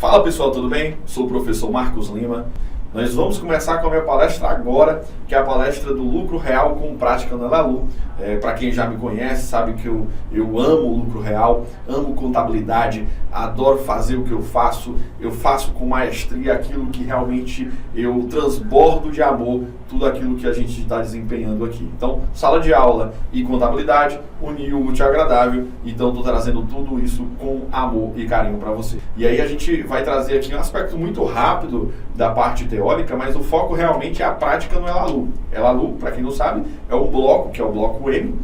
Fala pessoal, tudo bem? Sou o professor Marcos Lima. Nós vamos começar com a minha palestra agora, que é a palestra do lucro real com prática na Elalu. Para quem já me conhece, sabe que eu amo o lucro real, amo contabilidade, adoro fazer o que eu faço com maestria aquilo que realmente eu transbordo de amor, tudo aquilo que a gente está desempenhando aqui. Então, sala de aula e contabilidade, unir o útil ao agradável, então estou trazendo tudo isso com amor e carinho para você. E aí a gente vai trazer aqui um aspecto muito rápido da parte teórica, mas o foco realmente é a prática no Elalu. Elalu, para quem não sabe, é um bloco, que é o bloco M,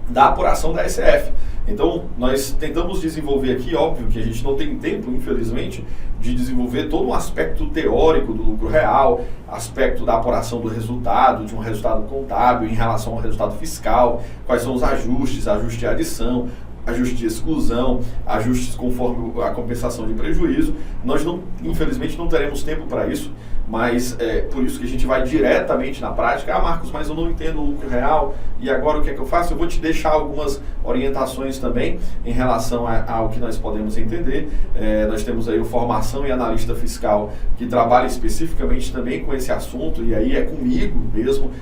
da apuração da SF. Então, nós tentamos desenvolver aqui, óbvio que a gente não tem tempo, infelizmente, de desenvolver todo um aspecto teórico do lucro real, aspecto da apuração do resultado, de um resultado contábil em relação ao resultado fiscal, quais são os ajustes, ajuste de adição, ajuste de exclusão, ajustes conforme a compensação de prejuízo. Nós, infelizmente, não teremos tempo para isso, mas é por isso que a gente vai diretamente na prática. Marcos, mas eu não entendo o lucro real, e agora o que é que eu faço? Eu vou te deixar algumas orientações também em relação ao que nós podemos entender. Nós temos aí o Formação e Analista Fiscal, que trabalha especificamente também com esse assunto, e aí é comigo mesmo,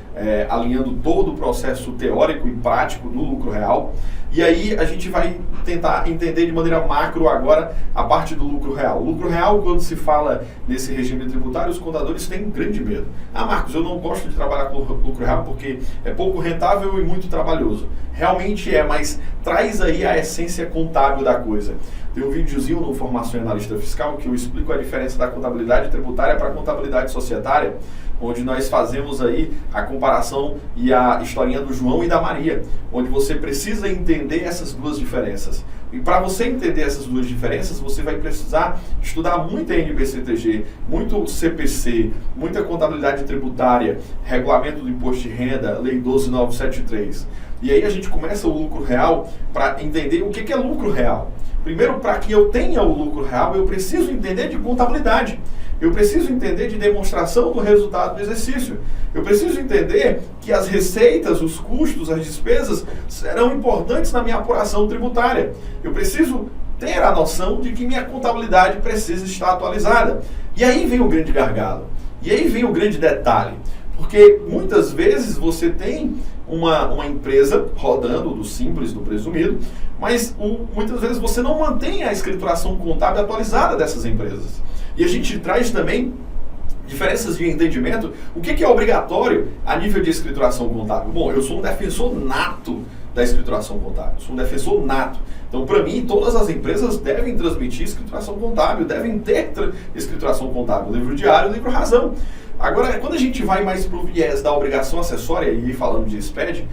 alinhando todo o processo teórico e prático do lucro real. E aí a gente vai tentar entender de maneira macro agora a parte do lucro real. O lucro real, quando se fala nesse regime tributário, os contadores têm um grande medo. Marcos, eu não gosto de trabalhar com lucro real porque é pouco rentável e muito trabalhoso. Realmente é, mas traz aí a essência contábil da coisa. Tem um videozinho no Formação e Analista Fiscal que eu explico a diferença da contabilidade tributária para a contabilidade societária, onde nós fazemos aí a comparação e a historinha do João e da Maria, onde você precisa entender essas duas diferenças. E para você entender essas duas diferenças, você vai precisar estudar muito a NBCTG, muito CPC, muita contabilidade tributária, regulamento do imposto de renda, Lei 12.973. E aí a gente começa o lucro real para entender o que é lucro real. Primeiro, para que eu tenha o lucro real, eu preciso entender de contabilidade. Eu preciso entender de demonstração do resultado do exercício. Eu preciso entender que as receitas, os custos, as despesas serão importantes na minha apuração tributária. Eu preciso ter a noção de que minha contabilidade precisa estar atualizada. E aí vem o grande gargalo. E aí vem o grande detalhe. Porque muitas vezes você tem uma empresa rodando do simples, do presumido, mas muitas vezes você não mantém a escrituração contábil atualizada dessas empresas. E a gente traz também diferenças de entendimento. O que é obrigatório a nível de escrituração contábil? Bom, eu sou um defensor nato da escrituração contábil, sou um defensor nato. Então, para mim, todas as empresas devem transmitir escrituração contábil, devem ter escrituração contábil, livro diário, livro razão. Agora, quando a gente vai mais para o viés da obrigação acessória, e falando de SPED,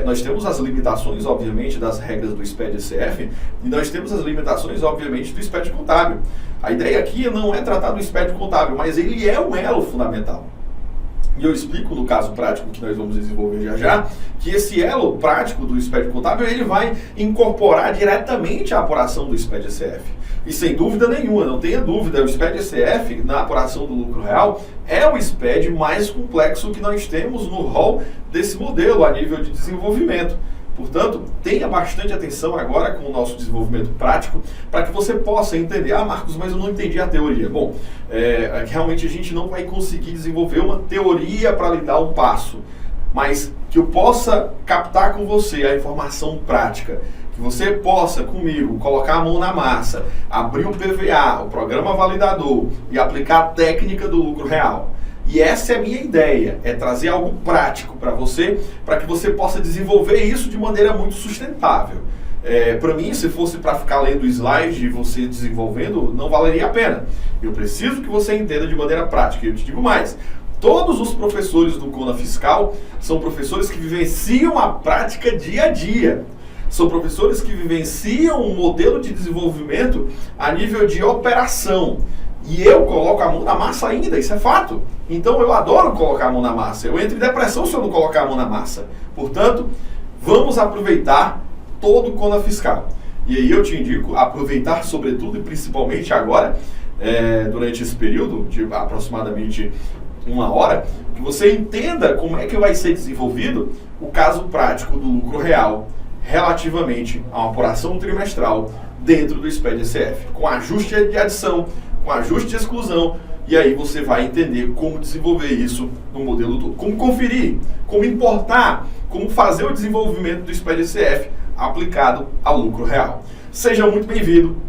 nós temos as limitações, obviamente, das regras do SPED-ECF, e nós temos as limitações, obviamente, do SPED contábil. A ideia aqui não é tratar do SPED contábil, mas ele é um elo fundamental. E eu explico no caso prático que nós vamos desenvolver já, que esse elo prático do SPED contábil, ele vai incorporar diretamente a apuração do SPED-ECF. E sem dúvida nenhuma, não tenha dúvida, o SPED-ECF na apuração do lucro real é o SPED mais complexo que nós temos no rol desse modelo a nível de desenvolvimento. Portanto, tenha bastante atenção agora com o nosso desenvolvimento prático para que você possa entender. Marcos, mas eu não entendi a teoria. Bom, realmente a gente não vai conseguir desenvolver uma teoria para lhe dar um passo, mas que eu possa captar com você a informação prática, que você possa, comigo, colocar a mão na massa, abrir o PVA, o Programa Validador, e aplicar a técnica do lucro real. E essa é a minha ideia, é trazer algo prático para que você possa desenvolver isso de maneira muito sustentável. Para mim, se fosse para ficar lendo slides de você desenvolvendo, não valeria a pena. Eu preciso que você entenda de maneira prática. E eu te digo mais, todos os professores do Cona Fiscal são professores que vivenciam a prática dia a dia. São professores que vivenciam um modelo de desenvolvimento a nível de operação. E eu coloco a mão na massa ainda, isso é fato. Então eu adoro colocar a mão na massa. Eu entro em depressão se eu não colocar a mão na massa. Portanto, vamos aproveitar todo o Cona Fiscal. E aí eu te indico aproveitar sobretudo e principalmente agora, durante esse período de aproximadamente 1 hora, que você entenda como é que vai ser desenvolvido o caso prático do lucro real relativamente a uma apuração trimestral dentro do SPED-ECF, com ajuste de adição, com ajuste de exclusão, e aí você vai entender como desenvolver isso no modelo todo. Como conferir, como importar, como fazer o desenvolvimento do SPED-ECF aplicado ao lucro real. Seja muito bem-vindo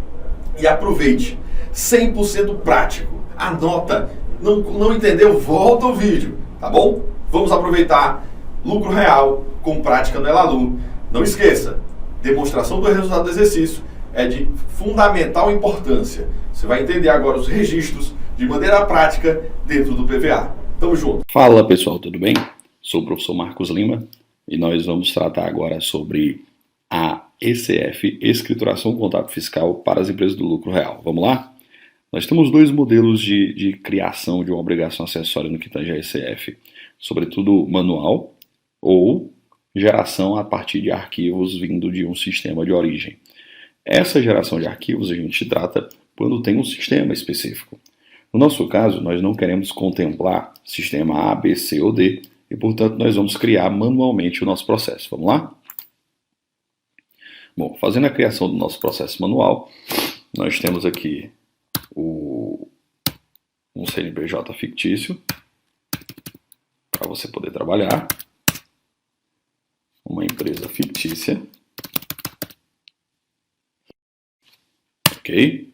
e aproveite. 100% prático. Anota. Não entendeu? Volta o vídeo, tá bom? Vamos aproveitar lucro real com prática no Elalu. Não esqueça, demonstração do resultado do exercício é de fundamental importância. Você vai entender agora os registros de maneira prática dentro do PVA. Tamo junto. Fala pessoal, tudo bem? Sou o professor Marcos Lima e nós vamos tratar agora sobre a ECF, Escrituração Contábil Fiscal para as empresas do lucro real. Vamos lá? Nós temos dois modelos de criação de uma obrigação acessória no que tange a ECF, sobretudo manual ou geração a partir de arquivos vindo de um sistema de origem. Essa geração de arquivos a gente trata quando tem um sistema específico. No nosso caso, nós não queremos contemplar sistema A, B, C ou D e, portanto, nós vamos criar manualmente o nosso processo. Vamos lá? Bom, fazendo a criação do nosso processo manual, nós temos aqui um CNPJ fictício para você poder trabalhar, uma empresa fictícia, ok?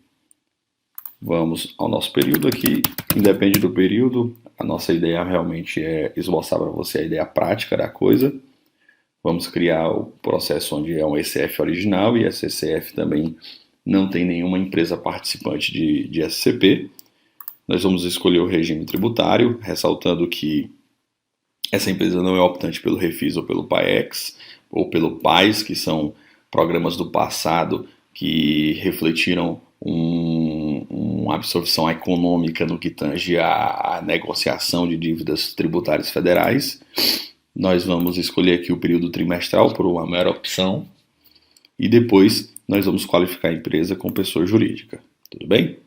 Vamos ao nosso período aqui, independe do período, a nossa ideia realmente é esboçar para você a ideia prática da coisa. Vamos criar o processo onde é um ECF original e essa ECF também não tem nenhuma empresa participante de SCP. Nós vamos escolher o regime tributário, ressaltando que essa empresa não é optante pelo Refis ou pelo PAEX ou pelo PAES, que são programas do passado que refletiram uma absorção econômica no que tange a negociação de dívidas tributárias federais. Nós vamos escolher aqui o período trimestral por uma mera opção e depois nós vamos qualificar a empresa com pessoa jurídica. Tudo bem?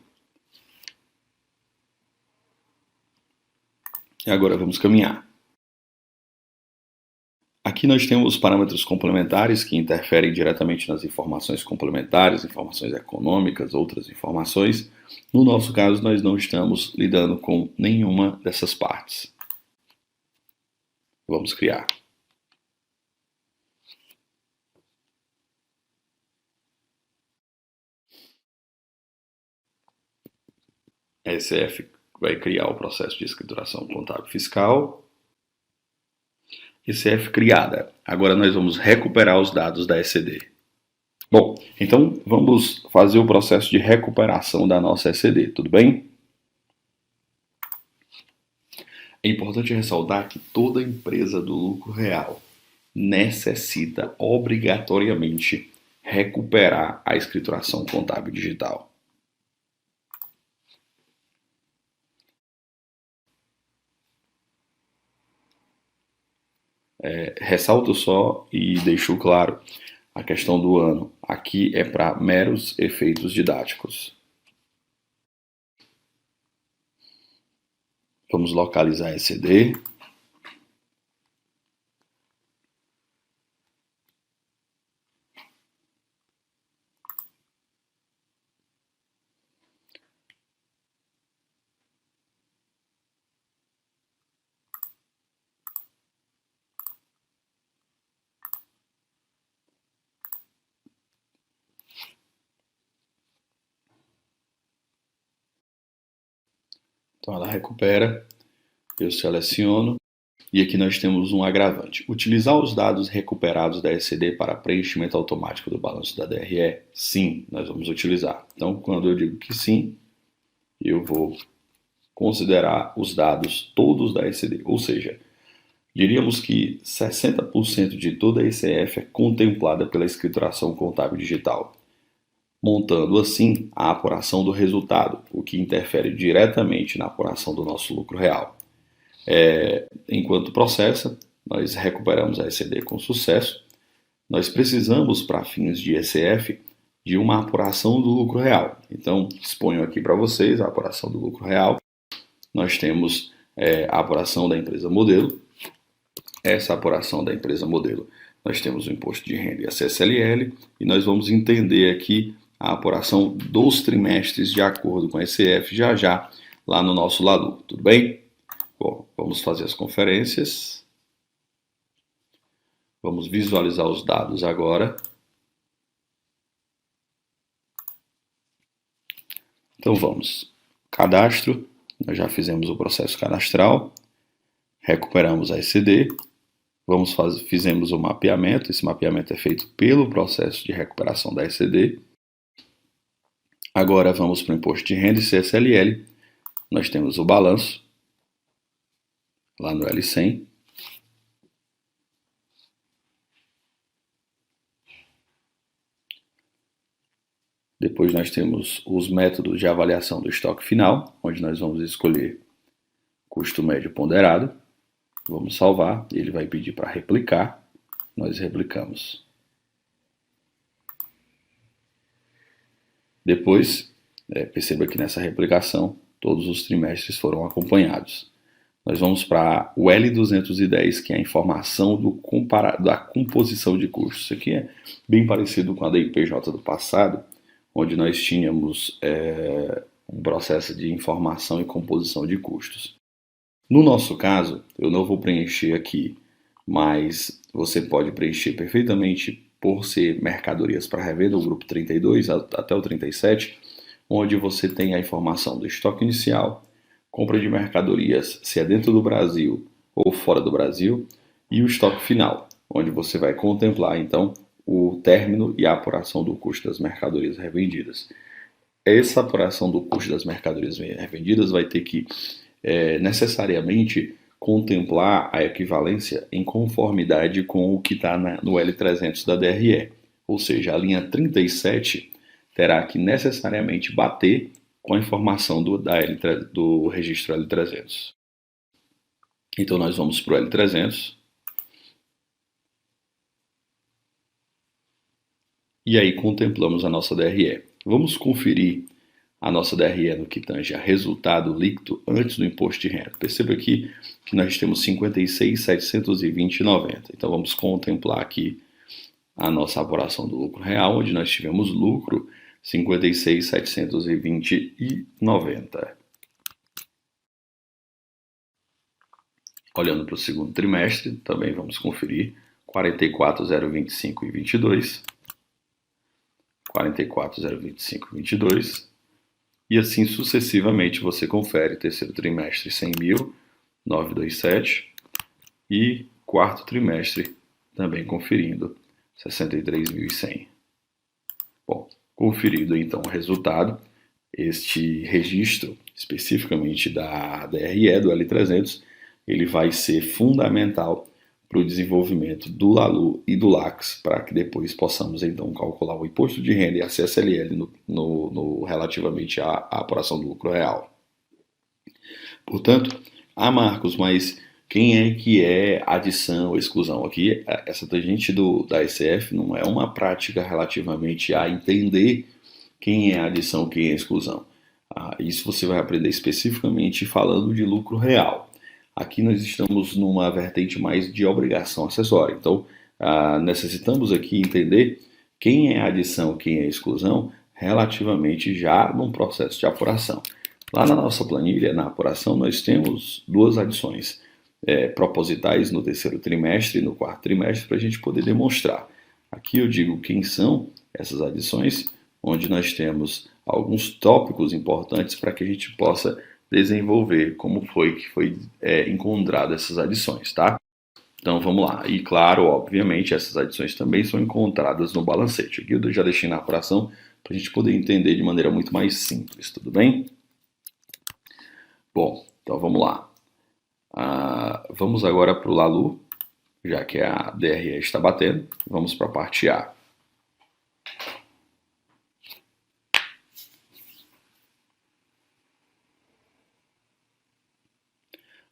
E agora vamos caminhar. Aqui nós temos parâmetros complementares que interferem diretamente nas informações complementares, informações econômicas, outras informações. No nosso caso, nós não estamos lidando com nenhuma dessas partes. Vamos criar. A ECF vai criar o processo de escrituração contábil fiscal. ECF criada. Agora nós vamos recuperar os dados da ECD. Bom, então vamos fazer o processo de recuperação da nossa ECD, tudo bem? É importante ressaltar que toda empresa do lucro real necessita obrigatoriamente recuperar a escrituração contábil digital. Ressalto só e deixo claro a questão do ano. Aqui é para meros efeitos didáticos. Vamos localizar a ECD. Então ela recupera, eu seleciono e aqui nós temos um agravante. Utilizar os dados recuperados da ECD para preenchimento automático do balanço da DRE? Sim, nós vamos utilizar. Então quando eu digo que sim, eu vou considerar os dados todos da ECD, ou seja, diríamos que 60% de toda a ECF é contemplada pela escrituração contábil digital, montando assim a apuração do resultado, o que interfere diretamente na apuração do nosso lucro real. Enquanto processa, nós recuperamos a ECD com sucesso, nós precisamos, para fins de ECF, de uma apuração do lucro real. Então, exponho aqui para vocês a apuração do lucro real. Nós temos a apuração da empresa modelo. Essa apuração da empresa modelo, nós temos o imposto de renda e a CSLL, e nós vamos entender aqui a apuração dos trimestres de acordo com a ECF já lá no nosso LaLu, tudo bem? Bom, vamos fazer as conferências. Vamos visualizar os dados agora. Então vamos. Cadastro, nós já fizemos o processo cadastral. Recuperamos a ECD. Fizemos o mapeamento. Esse mapeamento é feito pelo processo de recuperação da ECD. Agora vamos para o imposto de renda e CSLL. Nós temos o balanço lá no L100. Depois nós temos os métodos de avaliação do estoque final, onde nós vamos escolher custo médio ponderado. Vamos salvar, ele vai pedir para replicar, nós replicamos. Depois, perceba que nessa replicação, todos os trimestres foram acompanhados. Nós vamos para o L210, que é a informação da composição de custos. Isso aqui é bem parecido com a da IPJ do passado, onde nós tínhamos um processo de informação e composição de custos. No nosso caso, eu não vou preencher aqui, mas você pode preencher perfeitamente por ser mercadorias para revenda, o grupo 32 até o 37, onde você tem a informação do estoque inicial, compra de mercadorias, se é dentro do Brasil ou fora do Brasil, e o estoque final, onde você vai contemplar, então, o término e a apuração do custo das mercadorias revendidas. Essa apuração do custo das mercadorias revendidas vai ter que necessariamente contemplar a equivalência em conformidade com o que está no L300 da DRE. Ou seja, a linha 37 terá que necessariamente bater com a informação do registro L300. Então nós vamos para o L300. E aí contemplamos a nossa DRE. Vamos conferir a nossa DRE no que tange a resultado líquido antes do imposto de renda. Perceba aqui que nós temos 56.720,90. Então vamos contemplar aqui a nossa apuração do lucro real, onde nós tivemos lucro 56.720,90. Olhando para o segundo trimestre, também vamos conferir 44.025,22. 44.025,22 e assim sucessivamente você confere terceiro trimestre 100.927 e quarto trimestre também conferindo 63.100. Bom, conferido então o resultado, este registro especificamente da DRE, do L300, ele vai ser fundamental para o desenvolvimento do LaLu e do LACS, para que depois possamos então calcular o imposto de renda e a CSLL relativamente à apuração do lucro real. Portanto, Marcos, mas quem é que é adição ou exclusão? Aqui, essa tangente da ECF não é uma prática relativamente a entender quem é adição, quem é exclusão. Isso você vai aprender especificamente falando de lucro real. Aqui nós estamos numa vertente mais de obrigação acessória. Então, necessitamos aqui entender quem é adição, quem é exclusão, relativamente já num processo de apuração. Lá na nossa planilha, na apuração, nós temos duas adições propositais no terceiro trimestre e no quarto trimestre para a gente poder demonstrar. Aqui eu digo quem são essas adições, onde nós temos alguns tópicos importantes para que a gente possa desenvolver como foi encontrado essas adições, tá? Então vamos lá. E claro, obviamente, essas adições também são encontradas no balancete. Aqui eu já deixei na apuração para a gente poder entender de maneira muito mais simples, tudo bem? Bom, então vamos lá. Vamos agora para o LaLu, já que a DRE está batendo. Vamos para a parte A.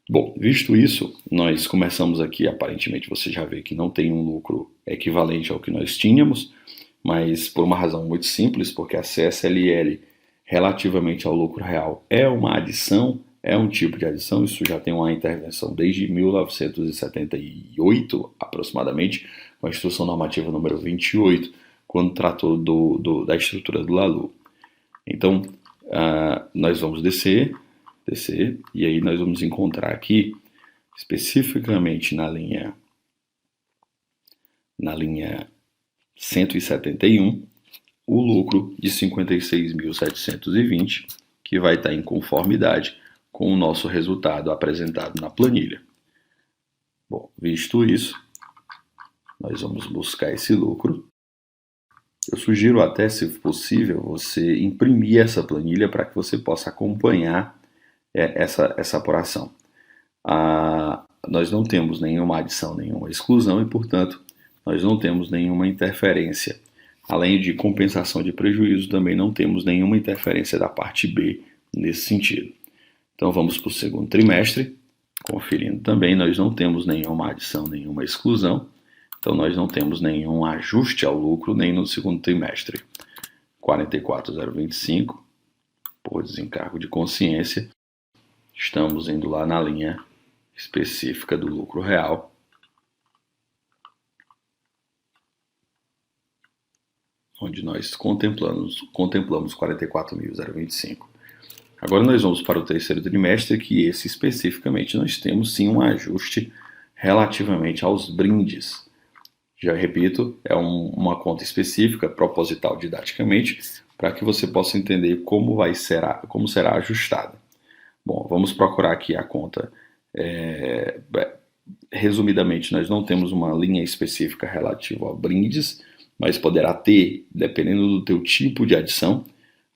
Bom, visto isso, nós começamos aqui, aparentemente você já vê que não tem um lucro equivalente ao que nós tínhamos, mas por uma razão muito simples, porque a CSLL relativamente ao lucro real é uma adição, é um tipo de adição, isso já tem uma intervenção desde 1978 aproximadamente, com a Instrução Normativa número 28, quando tratou da estrutura do LaLu. Então, nós vamos descer, e aí nós vamos encontrar aqui, especificamente na linha 171, o lucro de 56.720, que vai estar em conformidade com o nosso resultado apresentado na planilha. Bom, visto isso, nós vamos buscar esse lucro. Eu sugiro até, se possível, você imprimir essa planilha para que você possa acompanhar essa apuração. Nós não temos nenhuma adição, nenhuma exclusão e, portanto, nós não temos nenhuma interferência. Além de compensação de prejuízo, também não temos nenhuma interferência da parte B nesse sentido. Então vamos para o segundo trimestre, conferindo também, nós não temos nenhuma adição, nenhuma exclusão. Então, nós não temos nenhum ajuste ao lucro nem no segundo trimestre. 44.025, por desencargo de consciência, estamos indo lá na linha específica do lucro real, onde nós contemplamos 44.025. Agora nós vamos para o terceiro trimestre, que esse especificamente nós temos sim um ajuste relativamente aos brindes. Já repito, é uma conta específica, proposital didaticamente, para que você possa entender como será ajustada. Bom, vamos procurar aqui a conta. Resumidamente, nós não temos uma linha específica relativa a brindes, mas poderá ter, dependendo do teu tipo de adição.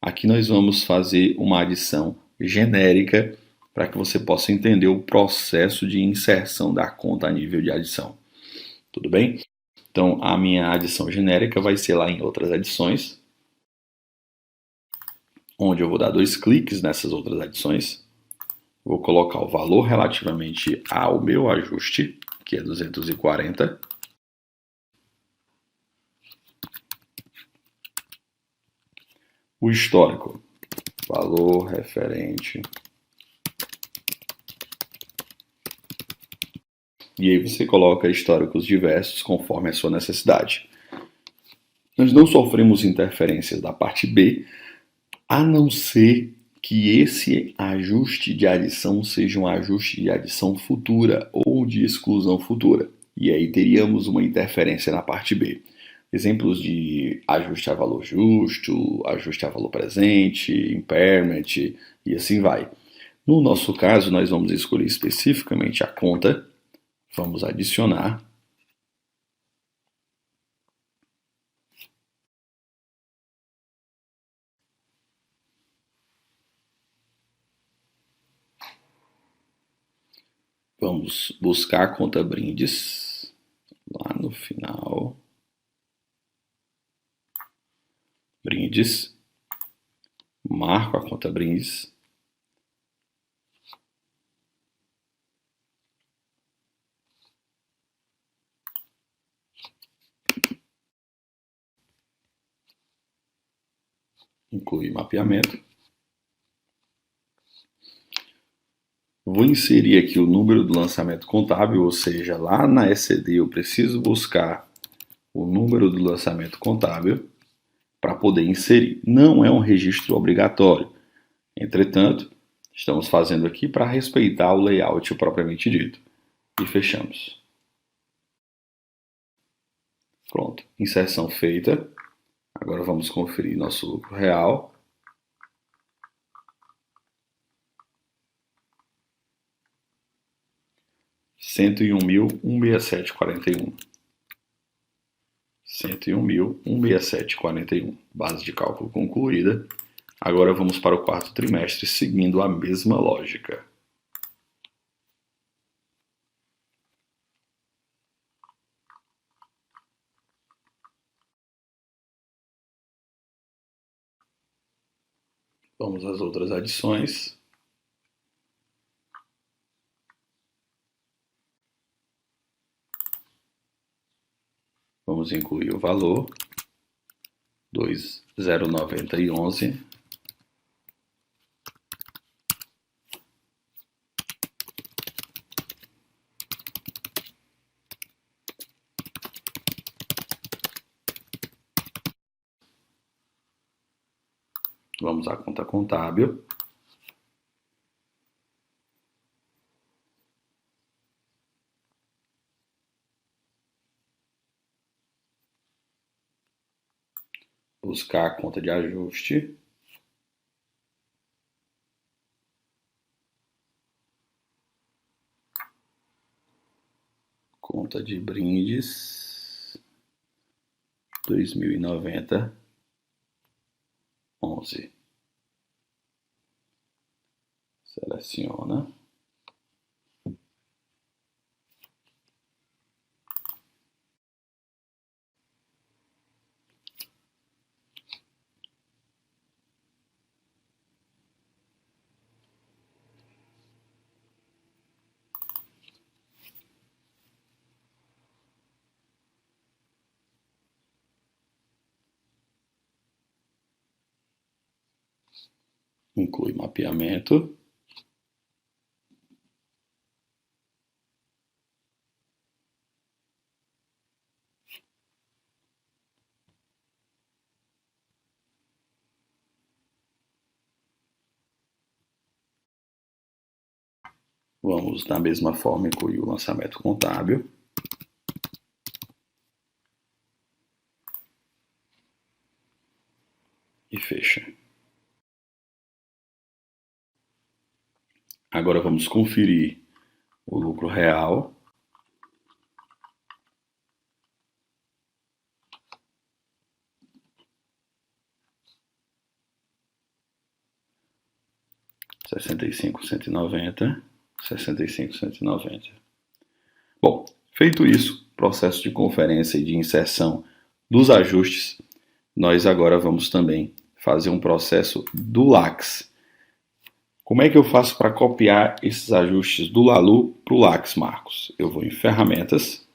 Aqui nós vamos fazer uma adição genérica para que você possa entender o processo de inserção da conta a nível de adição. Tudo bem? Então, a minha adição genérica vai ser lá em outras adições, onde eu vou dar 2 cliques nessas outras adições. Vou colocar o valor relativamente ao meu ajuste, que é 240. O histórico, valor referente. E aí você coloca históricos diversos conforme a sua necessidade. Nós não sofremos interferências da parte B, a não ser que esse ajuste de adição seja um ajuste de adição futura ou de exclusão futura. E aí teríamos uma interferência na parte B. Exemplos de ajuste a valor justo, ajuste a valor presente, impairment e assim vai. No nosso caso, nós vamos escolher especificamente a conta. Vamos adicionar. Vamos buscar a conta brindes lá no final. Brindes. Marco a conta brindes. Incluir mapeamento. Vou inserir aqui o número do lançamento contábil, ou seja, lá na ECD eu preciso buscar o número do lançamento contábil para poder inserir. Não é um registro obrigatório. Entretanto, estamos fazendo aqui para respeitar o layout propriamente dito. E fechamos. Pronto, inserção feita. Agora vamos conferir nosso lucro real. R$101.167,41. 101.167,41. Base de cálculo concluída. Agora vamos para o quarto trimestre, seguindo a mesma lógica. Vamos às outras adições. Vamos incluir o valor 20911. Vamos à conta contábil. Buscar a conta de ajuste. Conta de brindes 2090 11. Seleciona. Inclui mapeamento. Vamos, da mesma forma, incluir o lançamento contábil. E fecha. Agora vamos conferir o lucro real. R$ 65.190. Bom, feito isso, processo de conferência e de inserção dos ajustes, nós agora vamos também fazer um processo do LAX. Como é que eu faço para copiar esses ajustes do Lalu para o LAX, Marcos? Eu vou em Ferramentas,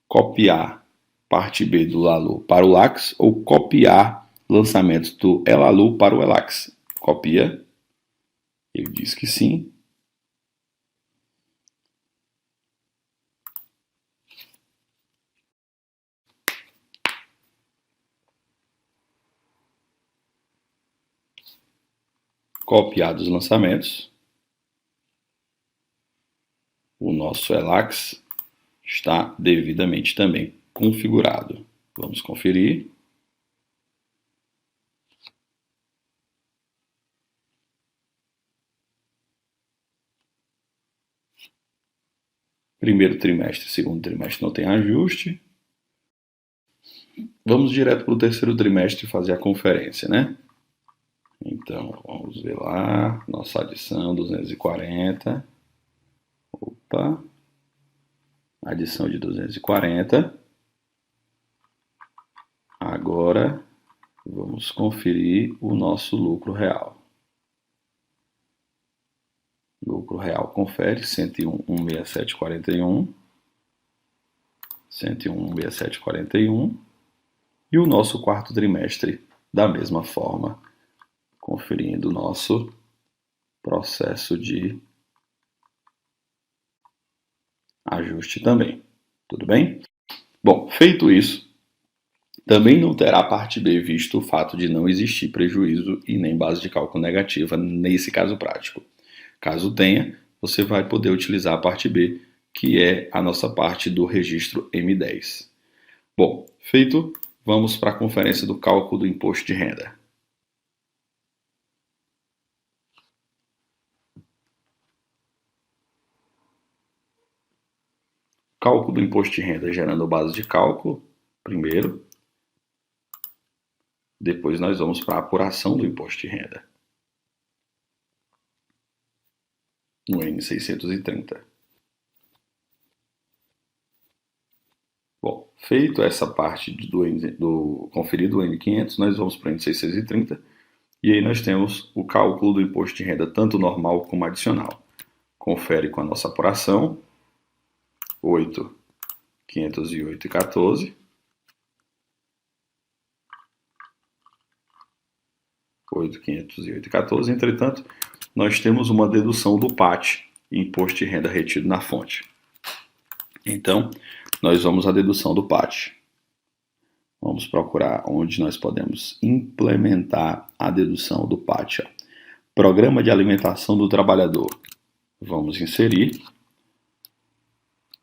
copiar parte B do Lalu para o LAX ou copiar lançamentos do Elalu para o Elax. Copia. Ele diz que sim. Copiados os lançamentos. O nosso Elax está devidamente também configurado. Vamos conferir. Primeiro trimestre, segundo trimestre não tem ajuste. Vamos direto para o terceiro trimestre fazer a conferência, né? Então, vamos ver lá, nossa adição 240. Opa, adição de 240. Agora, vamos conferir o nosso lucro real. Lucro real confere 101.16741. 101.16741. E o nosso quarto trimestre, da mesma forma, conferindo o nosso processo de ajuste também. Tudo bem? Bom, feito isso, também não terá parte B, visto o fato de não existir prejuízo e nem base de cálculo negativa nesse caso prático. Caso tenha, você vai poder utilizar a parte B, que é a nossa parte do registro M10. Bom, feito, vamos para a conferência do cálculo do imposto de renda. Cálculo do imposto de renda gerando a base de cálculo, primeiro. Depois nós vamos para a apuração do imposto de renda. No N630. Bom, feito essa parte do conferido do N500, nós vamos para o N630 e aí nós temos o cálculo do imposto de renda tanto normal como adicional. Confere com a nossa apuração, 8.508,14. 8.508,14. Entretanto, nós temos uma dedução do PAT, imposto de renda retido na fonte. Então, nós vamos à dedução do PAT. Vamos procurar onde nós podemos implementar a dedução do PAT. Programa de alimentação do trabalhador. Vamos inserir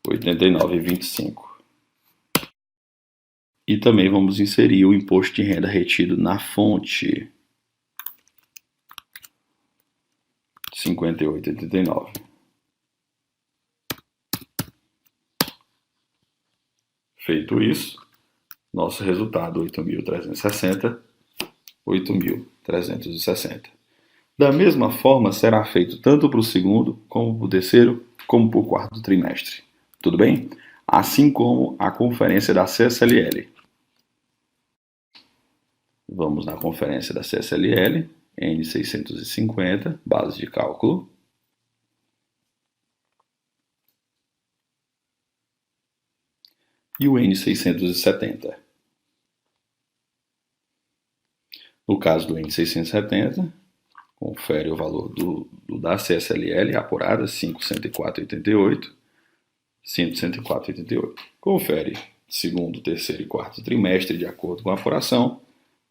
89,25. E também vamos inserir o imposto de renda retido na fonte. 58,89. Feito isso, nosso resultado 8.360, 8.360. Da mesma forma, será feito tanto para o segundo, como para o terceiro, como para o quarto trimestre. Tudo bem? Assim como a conferência da CSLL. Vamos na conferência da CSLL, N650, base de cálculo. E o N670. No caso do N670, confere o valor da CSLL apurada, 504,88, 104,88. Confere segundo, terceiro e quarto trimestre de acordo com a apuração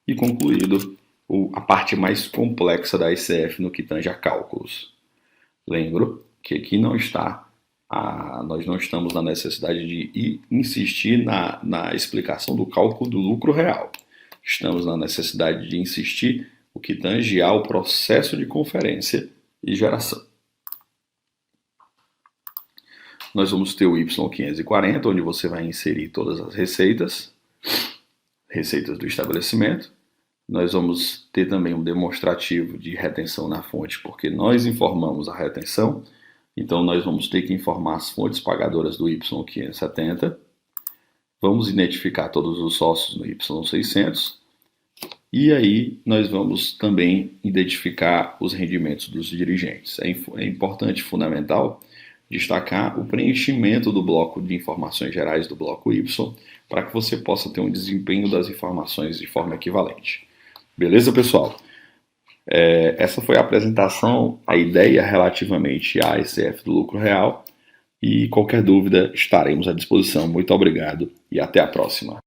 e concluído a parte mais complexa da ICF no que tange a cálculos. Lembro que aqui nós não estamos na necessidade de insistir na explicação do cálculo do lucro real. Estamos na necessidade de insistir o que tange ao processo de conferência e geração. Nós vamos ter o Y540, onde você vai inserir todas as receitas do estabelecimento. Nós vamos ter também um demonstrativo de retenção na fonte, porque nós informamos a retenção. Então, nós vamos ter que informar as fontes pagadoras do Y570. Vamos identificar todos os sócios no Y600. E aí, nós vamos também identificar os rendimentos dos dirigentes. É importante, fundamental, destacar o preenchimento do bloco de informações gerais do bloco Y, para que você possa ter um desempenho das informações de forma equivalente. Beleza, pessoal? Essa foi a apresentação, a ideia relativamente à ICF do lucro real, e qualquer dúvida estaremos à disposição. Muito obrigado e até a próxima.